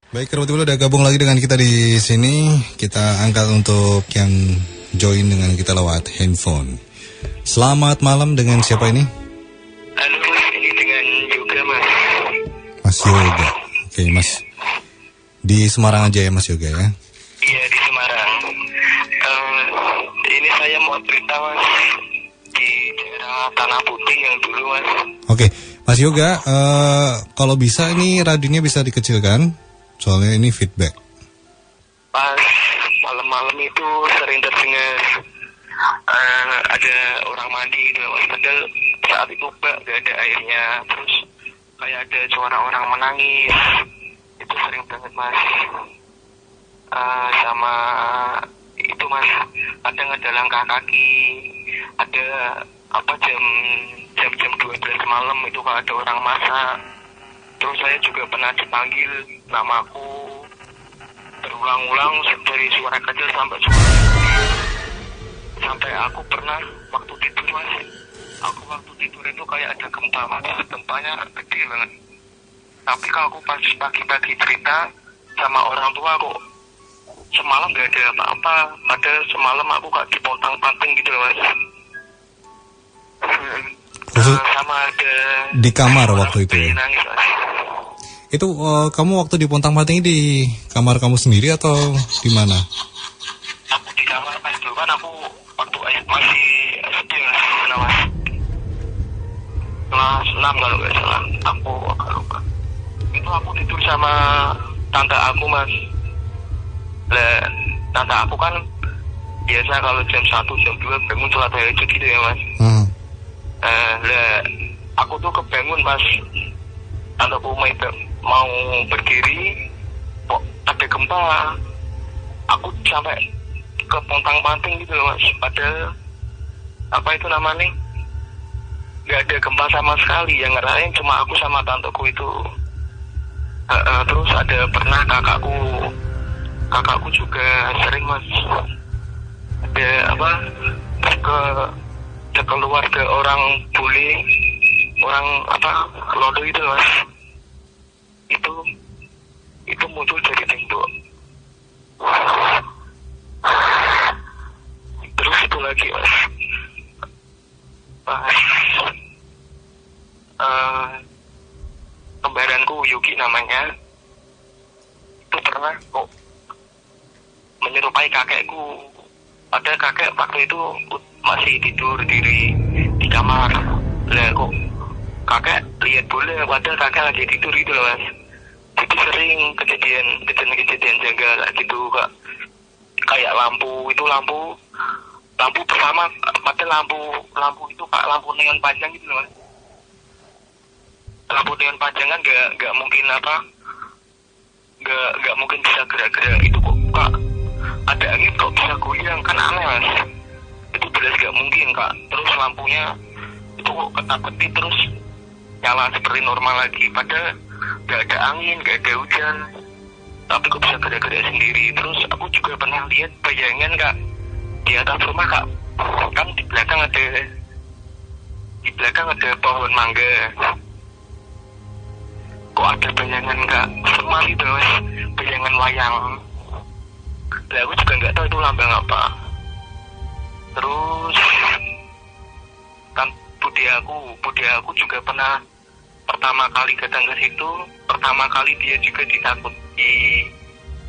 Baik, Rotiul udah gabung lagi dengan kita di sini. Kita angkat untuk yang join dengan kita lewat handphone. Selamat malam, dengan siapa ini? Halo, ini dengan Yoga, Mas. Mas Yoga. Oke, Mas. Di Semarang aja ya, Mas Yoga ya? Iya, di Semarang. Ini saya mau cerita, Mas, di daerah Tanah Putih yang dulu, Mas. Oke, Mas Yoga, kalau bisa ini radionya bisa dikecilkan, soalnya ini feedback. Pas malam-malam itu sering terdengar ada orang mandi gitu, Mas. Padahal saat itu gak ada airnya. Terus kayak ada suara orang menangis. Itu sering banget, Mas. Sama itu, Mas, kadang ada langkah kaki, ada jam 12 malam itu kalau ada orang masak. Terus saya juga pernah dipanggil namaku berulang-ulang dari suara kecil sampai suara gede. Sampai aku pernah waktu tidur, Mas, aku waktu tidur itu kayak ada gempa, Mas. Gempanya gede banget. Tapi kalau aku pas pagi-pagi cerita sama orang tua, kok semalam gak ada apa-apa. Padahal semalam aku gak dipontang-panting gitu, Mas. Sama ada di kamar waktu itu. Nangis, Mas. Itu kamu waktu dipontang-panting di kamar kamu sendiri atau di mana? Aku di kamar pas itu kan aku waktu masih SD, Mas. Mas. Kelas 6 kalau nggak salah. Aku agak lupa. Itu aku tidur sama tante aku, Mas. Lah, tante aku kan biasa kalau jam 1, jam 2 bangun sholat tahajud gitu ya, Mas. Lah, aku tuh kebangun pas tanteku mau berdiri, kok ada gempa. Aku sampai ke pontang-panting gitu loh, Mas. Padahal apa itu namanya, nggak ada gempa sama sekali. Yang ngerasain cuma aku sama tanteku itu. Terus ada pernah kakakku juga sering, Mas, ada keluar ke orang bule, orang kelodo itu, Mas. Itu muncul dari tembok. Terus itu lagi, Mas, pas kembaranku Yuki namanya, itu pernah kok menyerupai kakekku. Ada kakek waktu itu masih tidur di kamar. Lah kok kakek lihat bola, padahal kakek lagi tidur gitu loh, Mas. Jadi sering kejadian janggal gitu, Kak. Kayak lampu bersama, padahal lampu itu, Kak, lampu neon panjang gitu loh, Mas. Lampu neon panjang kan nggak mungkin nggak mungkin bisa gerak-gerak. Itu kok, Kak, ada angin kok bisa goyang, kan aneh, Mas. Itu jelas nggak mungkin, Kak. Terus lampunya itu kok ketap-ketip terus nyala seperti normal lagi. Padahal nggak ada angin, nggak ada hujan, tapi kok bisa gerak-gerak sendiri. Terus aku juga pernah lihat bayangan, Kak, di atas rumah, Kak. Kan di belakang ada pohon mangga. Kok ada bayangan, Kak, semar itu, Mas, bayangan wayang. Lah aku juga nggak tahu itu lambang apa. Terus kan bude aku juga pernah pertama kali datang ke situ. Pertama kali dia juga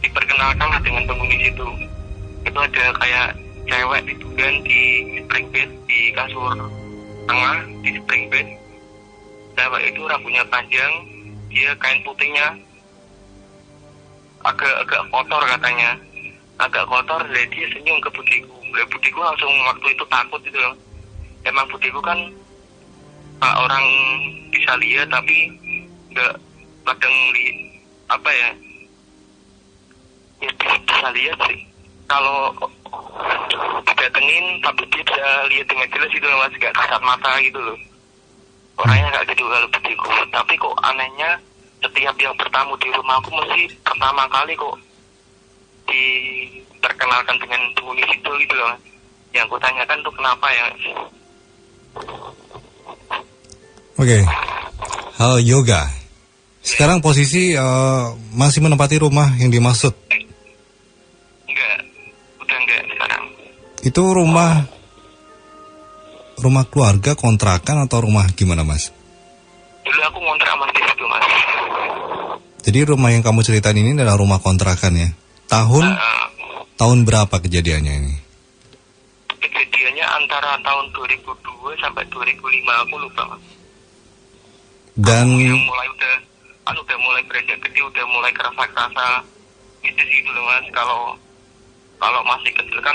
diperkenalkan dengan penghuni situ. Itu ada kayak cewek tiduran di spring bed, di kasur tengah, di spring bed. Cewek itu rambutnya panjang, dia kain putihnya agak kotor katanya. Agak kotor, dan dia senyum ke budiku. Budiku langsung waktu itu takut gitu loh. Emang budiku kan orang bisa lihat tapi nggak kadang ya bisa lihat sih. Kalau didatengin tapi dia bisa lihat dengan jelas gitu loh, Mas, nggak kasat mata gitu loh. Orangnya nggak gitu kalau budiku. Tapi kok anehnya setiap yang bertamu di rumahku mesti pertama kali kok diperkenalkan dengan penghuni situ gitu loh. Yang kutanyakan tuh kenapa ya. Oke. Halo Yoga. Sekarang posisi masih menempati rumah yang dimaksud. Enggak, udah enggak sekarang. Itu rumah keluarga, kontrakan atau rumah gimana, Mas? Dulu aku ngontrak mas di situ mas. Jadi rumah yang kamu ceritain ini adalah rumah kontrakan ya. Tahun berapa kejadiannya ini? Kejadiannya antara tahun 2002 sampai 2005, aku lupa mas. Dan Yang mulai udah mulai beranjak gede, udah mulai kerasa gitu loh mas. Kalau masih kecil kan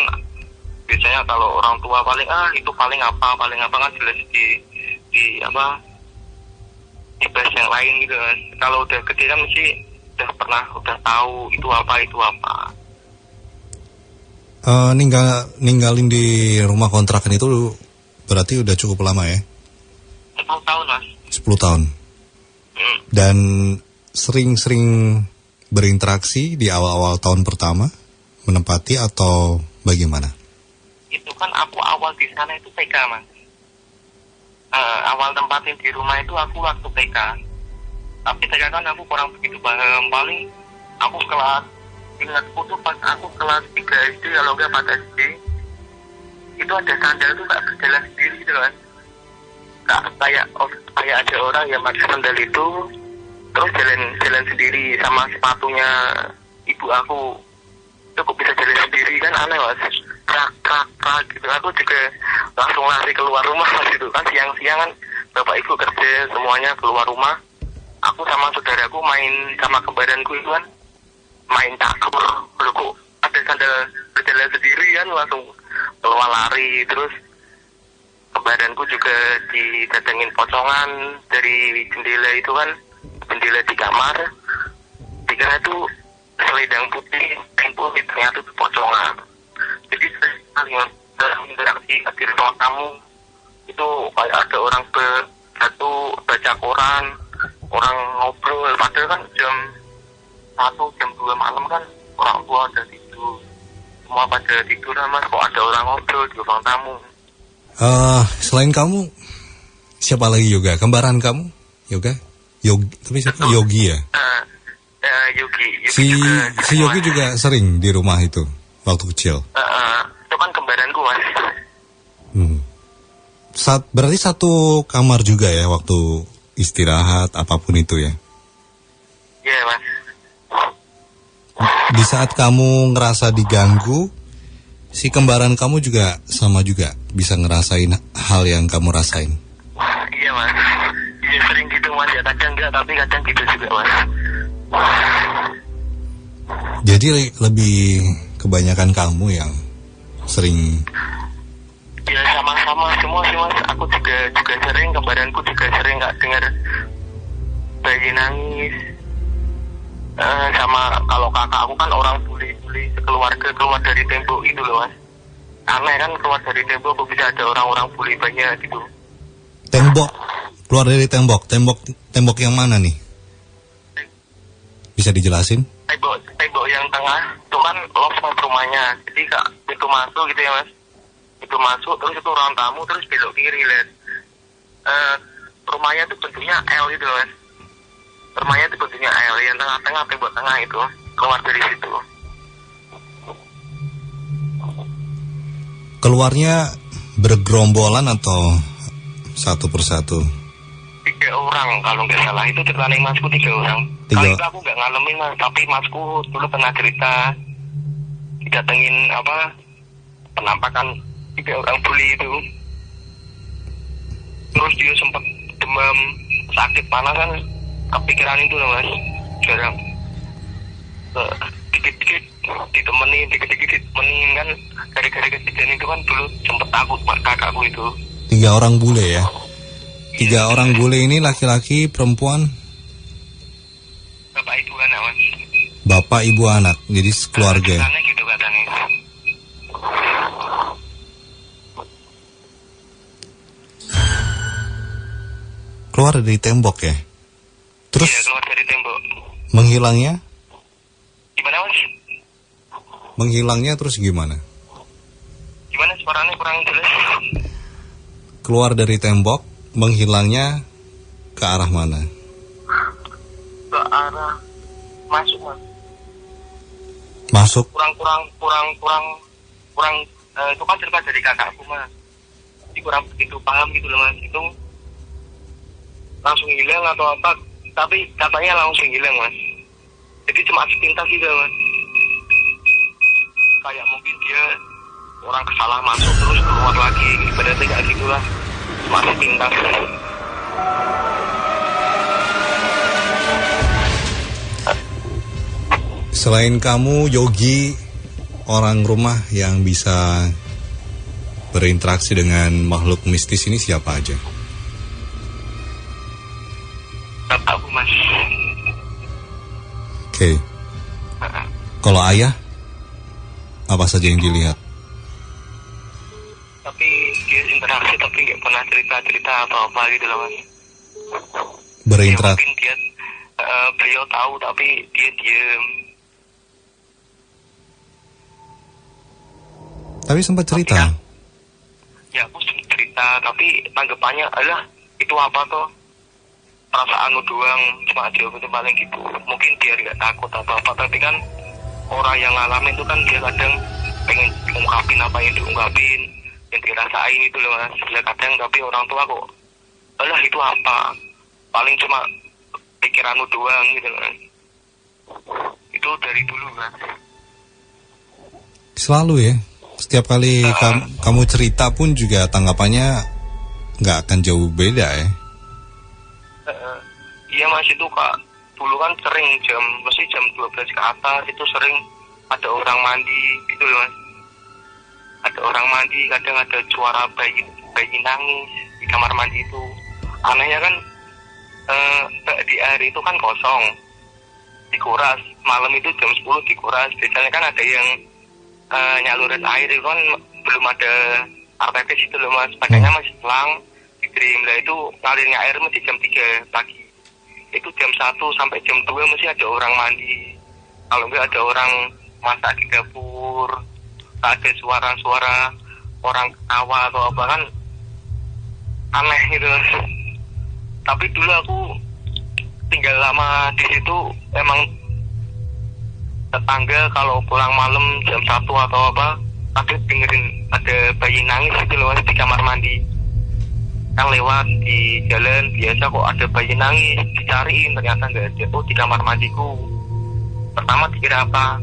biasanya kalau orang tua paling itu paling apa kan jelas di apa di bahas yang lain gitu kan. Kalau udah gede kan mesti udah tahu itu apa. ninggalin di rumah kontrakan itu berarti udah cukup lama ya? 10 tahun mas. 10 tahun. Dan sering-sering berinteraksi di awal-awal tahun pertama menempati atau bagaimana? Itu kan aku awal di sana itu TK mas. Awal tempatin di rumah itu aku waktu TK. Tapi TK kan aku kurang begitu paham. Paling aku ingatku tuh pas aku kelas 3 SD kalau enggak 4 SD itu ada sandal tuh gak berjalan sendiri gitu kan. Kayak ada orang yang pakai sandal itu terus jalan sendiri, sama sepatunya ibu aku itu kok bisa jalan sendiri kan aneh mas. Krak gitu. Aku juga langsung lari keluar rumah gitu kan. Siang-siang kan bapak ibu kerja semuanya keluar rumah. Aku sama saudaraku main sama kembaranku itu kan main catur. Loh kok ada sandal berjalan sendiri kan, langsung keluar lari. Terus kembaranku juga didatengin pocongan dari jendela itu kan, jendela di kamar. Dikira itu selendang putih, tempo ternyata itu pocongan. Jadi saling berinteraksi di ruang tamu itu kayak ada orang baca koran, orang ngobrol. Padahal kan jam 1, jam 2 malam kan orang tua udah tidur, semua pada tidur mas, kok ada orang ngobrol di ruang tamu. Selain kamu siapa lagi Yoga? Kembaran kamu Yoga? Tapi siapa? Yogi ya? Yogi Si Yogi juga sering di rumah itu waktu kecil. Itu kan kembaranku mas. Berarti satu kamar juga ya waktu istirahat apapun itu ya? Iya mas. Di saat kamu ngerasa diganggu, si kembaran kamu juga sama juga bisa ngerasain hal yang kamu rasain? Iya mas. Iya sering gitu mas ya, kadang enggak tapi kadang gitu juga mas. Jadi lebih kebanyakan kamu yang sering. Ya sama-sama semua sih mas. Aku juga sering, kembaranku juga sering nggak dengar bayi nangis. Sama kalau kakak aku kan orang bule sekeluarga keluar dari tembok itu loh mas. Aneh kan keluar dari tembok kok bisa ada orang-orang bule banyak gitu. Tembok? Keluar dari tembok yang mana nih? Bisa dijelasin? Tembok yang tengah itu kan los mas rumahnya. Jadi kak itu masuk gitu ya mas. Itu masuk terus itu ruang tamu terus belok kiri lihat. Rumahnya itu bentuknya L gitu mas. Rumahnya itu bentuknya L, yang tengah-tengah tembok tengah itu keluar dari situ. Keluarnya bergerombolan atau satu persatu? 3 orang kalau nggak salah, itu ceritanya masku 3 orang. Kali itu aku nggak ngalamin mas, tapi masku dulu pernah cerita didatengin penampakan 3 orang bule itu. Terus dia sempat demam, sakit panas kan, kepikiran itu loh mas. Jarang dikit-dikit ditemenin kan, gara-gara kejadian itu kan dulu sempet takut kakakku itu. 3 orang bule ya? 3 orang bule ini laki-laki, perempuan? Bapak ibu anak mas. Bapak ibu anak, jadi keluarga. Katanya gitu katanya. Keluar dari tembok ya? Terus Iya, keluar dari tembok. Menghilangnya? Gimana mas? Menghilangnya terus gimana? Gimana suaranya kurang jelas? Keluar dari tembok, menghilangnya ke arah mana? arah masuk mas. Masuk. Kurang itu kan cerita dari kakakku mas. Jadi kurang begitu paham gitu loh mas. Itu langsung hilang atau apa? Tapi katanya langsung hilang mas. Jadi cuma sepintas gitu mas. Kayak mungkin dia orang salah masuk terus keluar lagi. Ibaratnya kayak gitulah. Cuma sepintas. Selain kamu, Yogi, orang rumah yang bisa berinteraksi dengan makhluk mistis ini siapa aja? Kakakku mas. Oke. Kalau ayah, apa saja yang dilihat? Tapi dia interaksi tapi nggak pernah cerita apa-apa gitu loh mas. Berinteraksi. Ya, mungkin dia beliau tahu tapi dia diem. Tapi sempat cerita. Ya aku sempat cerita tapi tanggapannya adalah itu apa toh? Perasaanmu doang, cuma jawabnya paling gitu. Mungkin dia nggak takut atau apa, tapi kan orang yang ngalamin itu kan dia kadang pengen ungkapin apa yang diungkapin, yang dirasain itu loh mas. Ya kadang tapi orang tua kok, alah itu apa? Paling cuma pikiranmu doang gitu kan. Itu dari dulu kan. Selalu ya. Setiap kali kamu cerita pun juga tanggapannya nggak akan jauh beda ya. Iya mas, itu kak dulu kan sering mesti jam 12 ke atas itu sering ada orang mandi gitu loh mas. Ada orang mandi, kadang ada suara bayi nangis di kamar mandi itu. Anehnya kan di air itu kan kosong, dikuras. Malam itu jam 10 dikuras. Biasanya kan ada yang nyalurin air itu kan belum ada artefis itu loh mas. Pakainya masih selang di dream. Lah itu ngalirnya air mesti jam 3 pagi. Itu jam 1 sampai jam 2 mesti ada orang mandi. Kalau enggak ada orang masak di dapur. Ada suara-suara orang ketawa atau apa kan aneh gitu. Tapi dulu aku tinggal lama di situ, emang tetangga kalau pulang malam jam 1 atau apa, aku dengerin ada bayi nangis gitu loh di kamar mandi. Kan lewat di jalan biasa kok ada bayi nangis, dicariin ternyata nggak ada. Oh di kamar mandiku. Pertama dikira apa?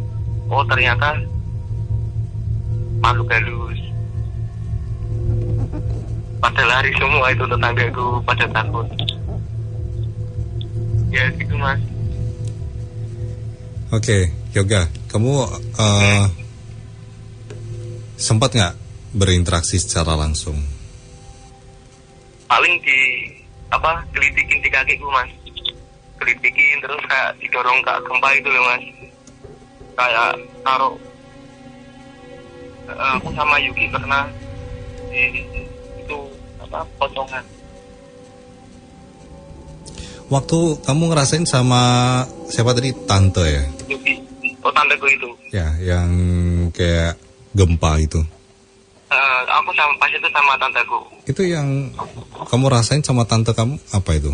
Oh ternyata makhluk halus. Pada lari semua itu tetanggaku, pada takut. Ya gitu mas. Oke, Yoga, kamu sempat nggak berinteraksi secara langsung? Paling gelitikin di kakiku mas, gelitikin terus kayak didorong ke gempa itu loh mas, kayak taruh. Aku sama Yuki pernah di itu potongan. Waktu kamu ngerasain sama siapa tadi, tante ya? Yuki, tanteku itu. Ya, yang kayak gempa itu. Aku pas itu sama tanteku. Itu yang kamu rasain sama tante kamu apa itu?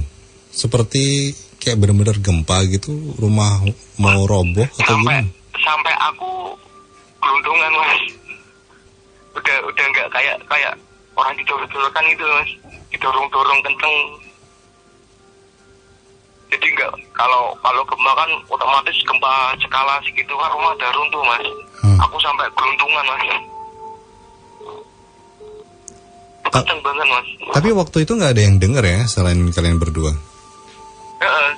Seperti kayak benar-benar gempa gitu, rumah mau roboh atau gimana? Sampai aku gelundungan mas. Udah nggak kayak orang didorong-dorongkan gitu mas, didorong-dorong kenceng. Jadi nggak, kalau gempa kan otomatis gempa skala segitu kan rumah udah runtuh mas. Aku sampai gelundungan mas. Kenceng banget mas. Tapi waktu itu nggak ada yang denger ya selain kalian berdua?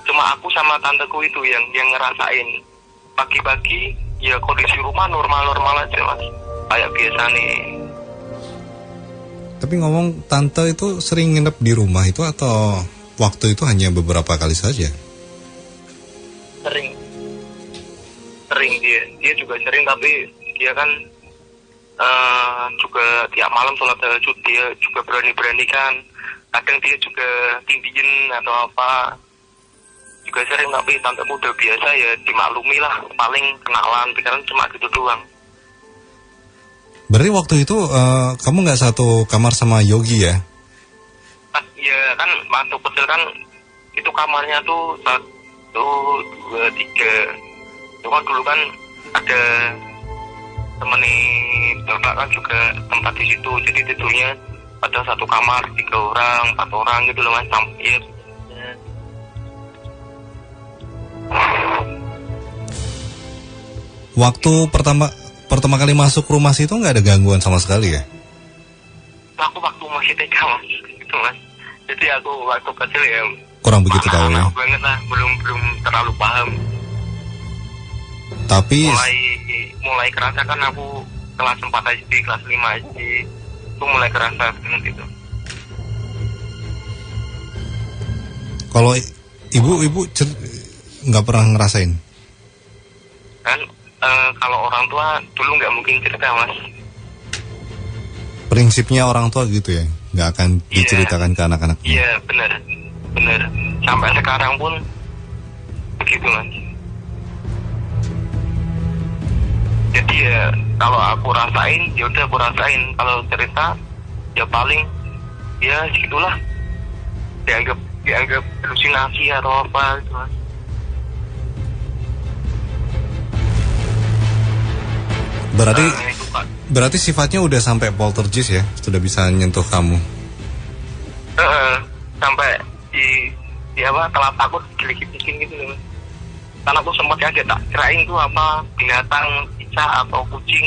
Cuma aku sama tanteku itu yang ngerasain. Pagi-pagi ya kondisi rumah normal-normal aja mas, kayak biasa nih. Tapi ngomong, tante itu sering nginep di rumah itu atau waktu itu hanya beberapa kali saja? Sering dia juga sering, tapi dia kan juga tiap malam sholat tahajud, dia juga berani kan. Kadang dia juga tindihin atau apa, juga sering. Tapi tante udah biasa ya, dimaklumi lah, paling kenalan, pikiran cuma gitu doang. Berarti waktu itu kamu nggak satu kamar sama Yogi ya? Ya kan waktu kecil kan itu kamarnya tuh 2, 3. Itu kan dulu kan ada temani bapak kan juga tempat di situ, jadi tidurnya ada satu kamar 3 orang, 4 orang gitu loh mas. Ya. Waktu pertama kali masuk rumah situ nggak ada gangguan sama sekali ya? Aku waktu masih TK mas, gitu mas. Jadi aku waktu kecil ya Kurang begitu tahu ya. banget lah, belum terlalu paham. Tapi mulai kerasa kan aku kelas 4 SD, kelas 5 SD itu mulai kerasa dengan itu. kalau ibu nggak pernah ngerasain? Kan kalau orang tua dulu nggak mungkin cerita mas. Prinsipnya orang tua gitu ya, nggak akan diceritakan ke anak-anaknya. Iya benar. Sampai sekarang pun begitu mas. Jadi ya kalau aku rasain, ya udah aku rasain. Kalau cerita, ya paling ya segitulah. Dianggap halusinasi atau apa gitu mas. Berarti sifatnya udah sampai poltergeist ya, sudah bisa nyentuh kamu. Sampai di apa telat takut gigit-gigit gitu loh. Karena aku sempat aja tak kirain tuh apa binatang cicak atau kucing,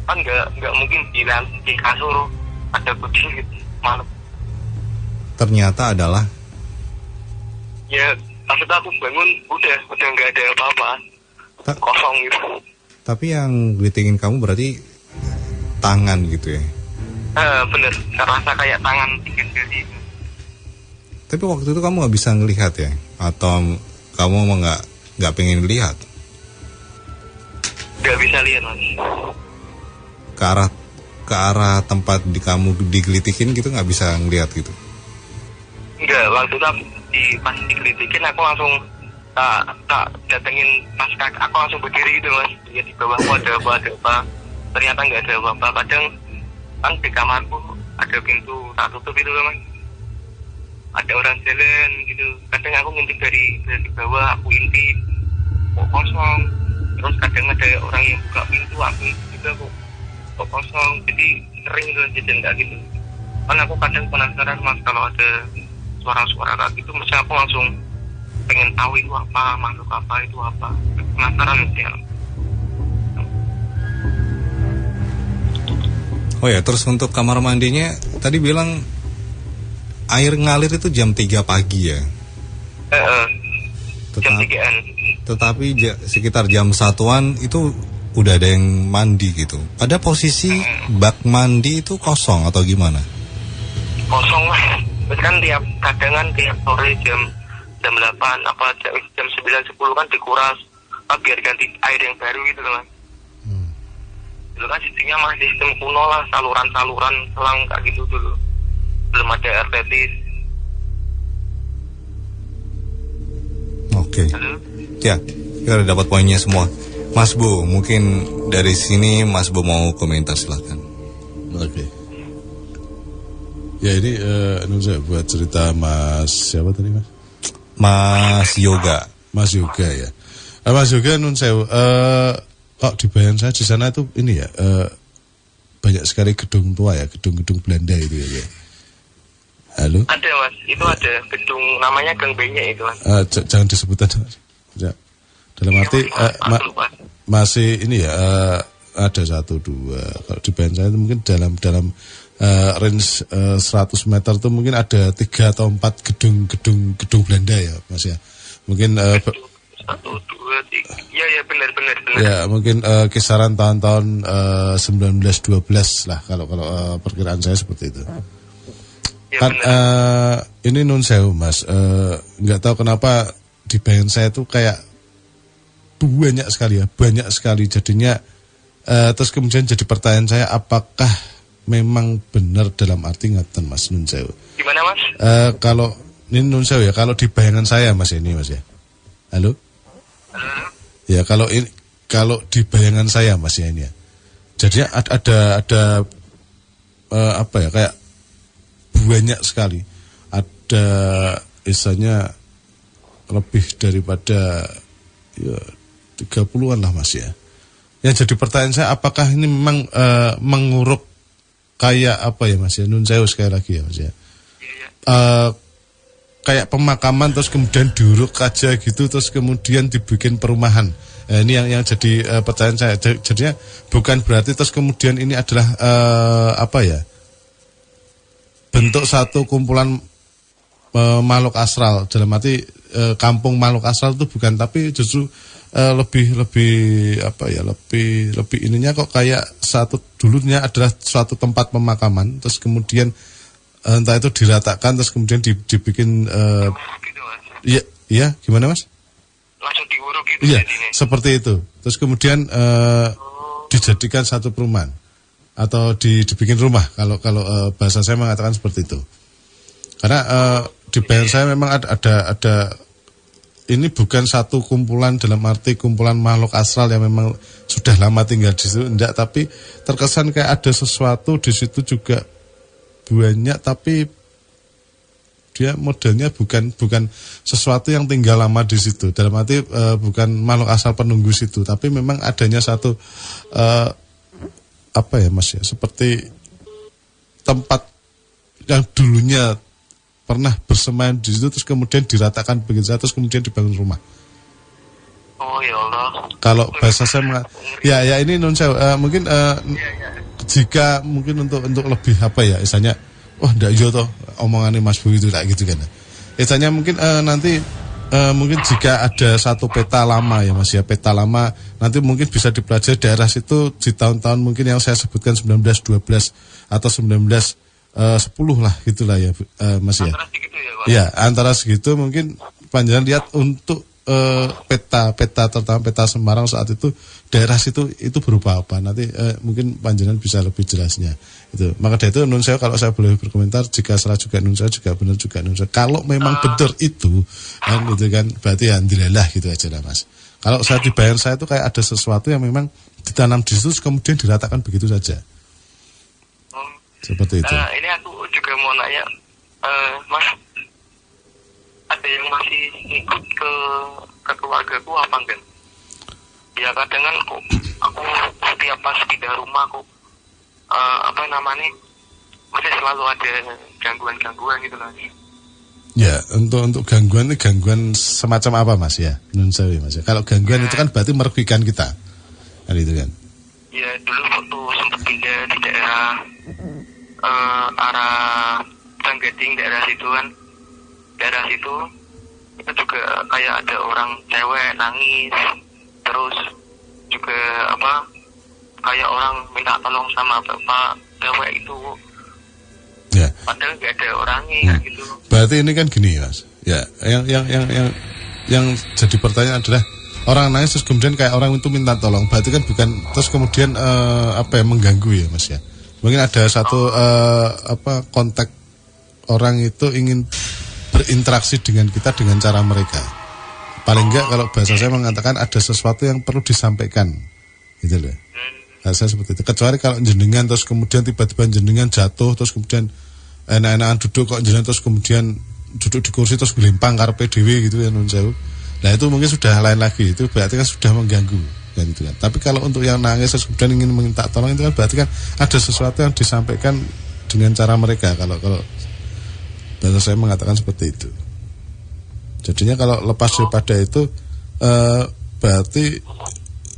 kan nggak mungkin di kasur ada kucing gitu malam. Ternyata adalah Ya maksudnya aku bangun udah nggak ada apa-apa, kosong gitu. Tapi yang gelitingin kamu berarti tangan gitu ya? Bener, terasa kayak tangan tinggal jadi. Tapi waktu itu kamu nggak bisa ngelihat ya? Atau kamu emang nggak pengen lihat? Nggak bisa lihat mas. Ke arah tempat kamu digelitikin gitu nggak bisa ngelihat gitu? Enggak, waktu itu pas digelitikin aku langsung tak datengin pas aku langsung berdiri gitu mas. Ya di bawahku ada apa. Ternyata nggak ada apa-apa. Kadang kan di kamarku ada pintu tak tutup itu loh mas. Ada orang jalan gitu. Kadang aku ngintip dari bawah, aku intip kok kosong. Terus kadang ada orang yang buka pintu, aku intip juga kok kosong. Jadi sering gitu jadi enggak gitu. Kan aku kadang penasaran mas kalau ada suara-suara kayak gitu, mesti aku langsung pengen tahu itu apa, makhluk apa, itu apa. Penasaran sih ya. Oh ya, terus untuk kamar mandinya tadi bilang air ngalir itu jam 3 pagi ya? Jam 3-an. Tetapi sekitar jam 1-an itu udah ada yang mandi gitu. Pada posisi bak mandi itu kosong atau gimana? Kosong lah. Terus kan tiap sore jam 8 apa jam 9-10 kan dikuras biar ganti air yang baru gitu loh mas. Itu kan sistemnya masih sistem kuno lah, saluran selang kayak gitu dulu, belum ada air tetis. Oke. Ya, kita udah dapat poinnya semua. Mas Bu, mungkin dari sini Mas Bu mau komentar silahkan. Oke. Ya ini saya buat cerita Mas siapa tadi mas? Mas Yoga. Mas Yoga ya. Mas Yoga kok di bayangan saya di sana itu ini ya banyak sekali gedung tua ya, gedung-gedung Belanda itu ya. Halo? Ada mas, itu ada gedung namanya Gang Benyek itu mas. Jangan disebutkan ya. Dalam arti masih ini ya ada 1, 2. Kalau di bayangan saya itu mungkin dalam range 100 meter itu mungkin ada 3 atau 4 gedung Belanda ya mas ya. Mungkin 1, 2, 3. Ya benar. Ya mungkin kisaran tahun-tahun 1912 lah kalau perkiraan saya seperti itu. Ya, kan ini nun sewu mas, nggak tahu kenapa di bayangan saya tuh kayak banyak sekali jadinya terus kemudian jadi pertanyaan saya, apakah memang benar dalam arti ngeten mas nun sewu? Gimana mas? Kalau ini nun sewu ya, kalau di bayangan saya mas ini mas ya. Halo? Ya kalau di bayangan saya mas ya ini ya. Jadi ada apa ya, kayak banyak sekali. Ada istilahnya lebih daripada ya 30-an lah Mas ya. Yang jadi pertanyaan saya, apakah ini memang menguruk kayak apa ya Mas ya, nun sewu sekali lagi ya Mas ya, kayak pemakaman terus kemudian diuruk aja gitu, terus kemudian dibikin perumahan. Ini yang jadi pertanyaan saya. Jadinya bukan berarti terus kemudian ini adalah apa ya, bentuk satu kumpulan makhluk astral, dalam arti kampung makhluk astral itu bukan, tapi justru lebih apa ya, lebih ininya kok kayak satu, dulunya adalah suatu tempat pemakaman, terus kemudian entah itu diratakan, terus kemudian dibikin gitu, Mas. iya gimana Mas? Langsung diuruk gitu. Iya, jadinya. seperti itu. Terus kemudian dijadikan satu perumahan atau dibikin rumah, kalau bahasa saya mengatakan seperti itu. Karena di bayangan saya memang ada ini bukan satu kumpulan dalam arti kumpulan makhluk astral yang memang sudah lama tinggal di situ, enggak, tapi terkesan kayak ada sesuatu di situ juga banyak, tapi dia modelnya bukan sesuatu yang tinggal lama di situ, dalam arti bukan makhluk astral penunggu situ, tapi memang adanya satu apa ya Mas ya, seperti tempat yang dulunya pernah bersemayam di situ, terus kemudian diratakan begitu saja, terus kemudian dibangun rumah. Oh ya Allah. Kalau bahasa saya ya ini nun saya mungkin jika mungkin untuk lebih apa ya, istilahnya ndak yo toh omongannya Mas Bu itu kayak gitu kan. Istilahnya mungkin nanti mungkin jika ada satu peta lama ya Mas ya, peta lama nanti mungkin bisa dipelajari daerah situ di tahun-tahun mungkin yang saya sebutkan 1912 atau 1910 lah gitulah ya Mas ya. Antara segitu ya, Pak? Ya, antara segitu mungkin panjenengan lihat untuk peta terutama peta Semarang saat itu daerah situ itu berupa apa, nanti mungkin panjenengan bisa lebih jelasnya itu. Maka dari itu nun saya, kalau saya boleh berkomentar, jika salah juga nun saya, juga benar juga nun saya. Kalau memang benar itu kan itu kan berarti alhamdulillah gitu aja lah Mas. Kalau saya dibayar saya itu kayak ada sesuatu yang memang ditanam di situ kemudian diratakan begitu saja. Seperti itu. Ini aku juga mau nanya, Mas, ada yang masih ngikut ke keluargaku apa enggak? Ya kadang kan aku setiap pas pindah rumah aku masih selalu ada gangguan gitu Mas. Ya, untuk gangguan ini gangguan semacam apa Mas ya? Nun sewu Mas ya. Kalau gangguan itu kan berarti merugikan kita. Kan itu kan. Ya dulu waktu sempat pindah di daerah arah Tanggading, daerah situ itu juga kayak ada orang cewek nangis, terus juga kayak orang minta tolong sama bapak cewek itu. Ya. Padahal nggak ada orangnya gitu. Berarti ini kan gini Mas. Ya, yang jadi pertanyaan adalah orang nangis terus kemudian kayak orang itu minta tolong. Berarti kan bukan terus kemudian mengganggu ya Mas ya. Mungkin ada satu kontak orang itu ingin berinteraksi dengan kita dengan cara mereka. Paling enggak kalau bahasa saya mengatakan ada sesuatu yang perlu disampaikan. Gitu loh. Bahasa seperti itu. Kecuali kalau jenengan terus kemudian tiba-tiba jenengan jatuh terus kemudian enak-enakan duduk kok jenengan terus kemudian duduk di kursi terus gelimpang karepe dhewe gitu ya nun sewu. Nah itu mungkin sudah lain lagi, itu berarti kan sudah mengganggu kan gitu kan. Tapi kalau untuk yang nangis terus kemudian ingin meminta tolong itu kan berarti kan ada sesuatu yang disampaikan dengan cara mereka. Kalau bahasa saya mengatakan seperti itu. Jadinya kalau lepas daripada itu berarti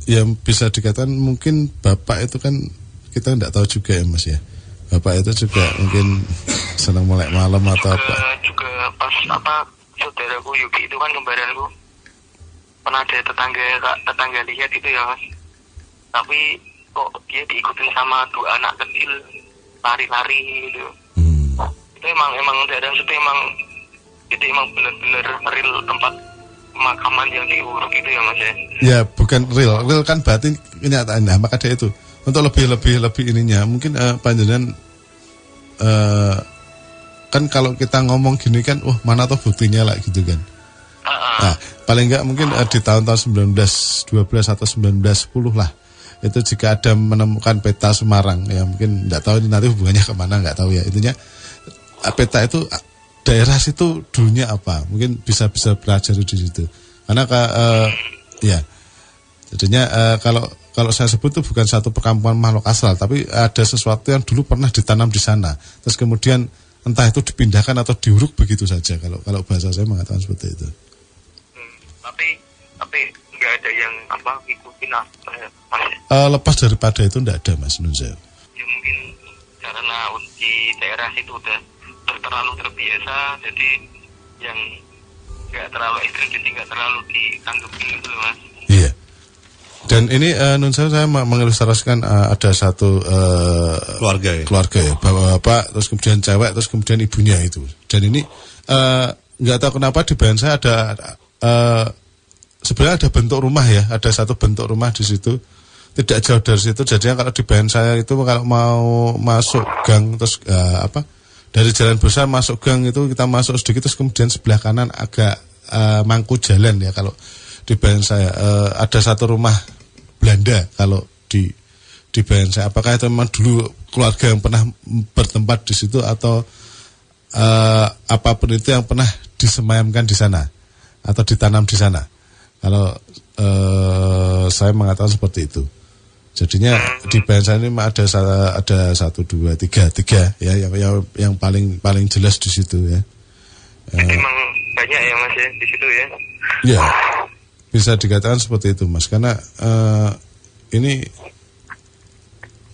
yang bisa dikatakan mungkin bapak itu kan kita tidak tahu juga ya Mas ya. Bapak itu juga mungkin senang melek malam atau apa. Juga pas saudaraku Yuki itu kan kembaranku, pernah ada tetangga lihat itu ya Mas. Tapi kok dia diikutin sama dua anak kecil lari-lari gitu. Itu emang daerah situ emang benar-benar real tempat pemakaman yang diuruk itu ya Mas ya. Ya bukan real kan berarti kenyataan. Nah maka dia itu untuk lebih ininya mungkin panjenengan kan kalau kita ngomong gini kan mana tuh buktinya lah gitu kan. Nah paling enggak mungkin di tahun-tahun 1912 atau 1910 lah itu jika ada menemukan peta Semarang ya mungkin enggak tahu nanti hubungannya kemana, enggak tahu ya, intinya peta itu daerah situ dulunya apa? Mungkin bisa belajar di situ. Karena ya, jadinya kalau saya sebut itu bukan satu perkampungan makhluk astral, tapi ada sesuatu yang dulu pernah ditanam di sana. Terus kemudian entah itu dipindahkan atau diuruk begitu saja. Kalau bahasa saya mengatakan seperti itu. Tapi nggak ada yang ngikutin apa ya, Mas? Lepas daripada itu nggak ada, Mas Nunzeo. Ya mungkin karena di daerah situ udah terlalu terbiasa, jadi yang nggak terlalu ekstrim, jadi nggak terlalu ditanggapi gitu loh, Mas. Iya. Dan ini Nunzeo saya mengilustrasikan ada satu keluarga ya, bapak terus kemudian cewek terus kemudian ibunya itu. Dan ini nggak tahu kenapa di bayan saya ada sebenarnya ada bentuk rumah ya, ada satu bentuk rumah di situ, tidak jauh dari situ. Jadi kalau di bayan saya itu kalau mau masuk gang terus dari jalan besar masuk gang itu kita masuk sedikit terus kemudian sebelah kanan agak mangku jalan ya. Kalau di bayan saya ada satu rumah Belanda kalau di bayan saya. Apakah itu memang dulu keluarga yang pernah bertempat di situ atau apapun itu yang pernah disemayamkan di sana atau ditanam di sana? Kalau saya mengatakan seperti itu. Jadinya di bayan saya ini ada 1, 2, 3 ya yang paling jelas di situ ya. Memang banyak ya Mas ya di situ ya. Ya. Bisa dikatakan seperti itu Mas, karena ini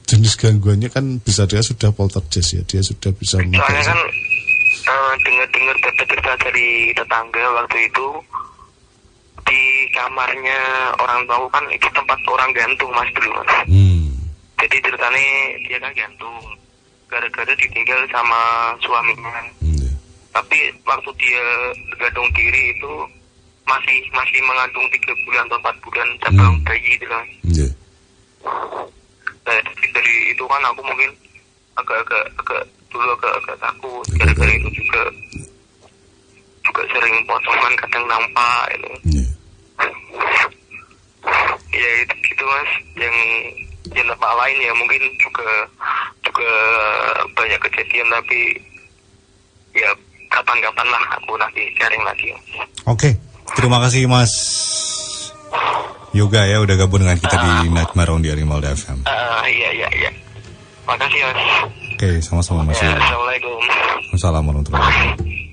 jenis gangguannya kan bisa dia sudah poltergeist ya, dia sudah bisa. Soalnya kan dengar cerita dari tetangga waktu itu di kamarnya orang tahu kan itu tempat orang gantung Mas dulu Mas. Jadi ceritanya dia kan gantung gara-gara ditinggal sama suaminya. Tapi waktu dia gantung diri itu masih mengandung 3 bulan atau 4 bulan cabang bayi gitu kan. Nah, dari itu kan aku mungkin agak takut gara-gara itu juga sering potongan kadang nampak itu. Ya itu gitu Mas, yang tempat lain ya mungkin juga banyak kejadian, tapi ya kapan-kapan lah aku nanti sharing lagi. Oke. Terima kasih Mas Yoga ya udah gabung dengan kita di Nightmare on the Animal FM. Iya. Makasih Mas. Oke, sama-sama Mas Yoga. Assalamualaikum. Assalamualaikum warahmatullahi wabarakatuh.